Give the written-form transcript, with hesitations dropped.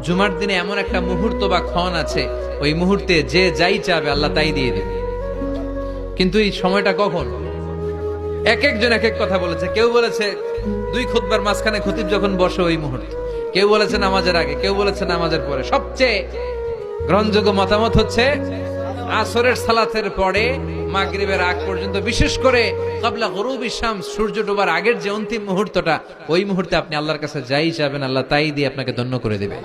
জুমার দিনে এমন একটা মুহূর্ত বা ক্ষণ আছে, ওই মুহূর্তে যে যাই চাবে আল্লাহ তাই দিয়ে দেবে। কিন্তু এই সময়টা কখন? এক একজন এক এক কথা বলেছে। কেউ বলেছে দুই খুতবার মাঝখানে খতিব যখন বসে ওই মুহূর্তে, কেউ বলেছে নামাজের আগে, কেউ বলেছে নামাজের পরে। সবচেয়ে গ্রহণযোগ্য মতামত হচ্ছে আসরের সালাতের পরে মাগরিবের আগ পর্যন্ত, বিশেষ করে ক্বাবলা গুরুবি শামস, সূর্য ডোবার আগের যে অন্তিম মুহূর্তটা, ওই মুহূর্তে আপনি আল্লাহর কাছে যাই চাবেন আল্লাহ তাই দিয়ে আপনাকে ধন্য করে দেবে।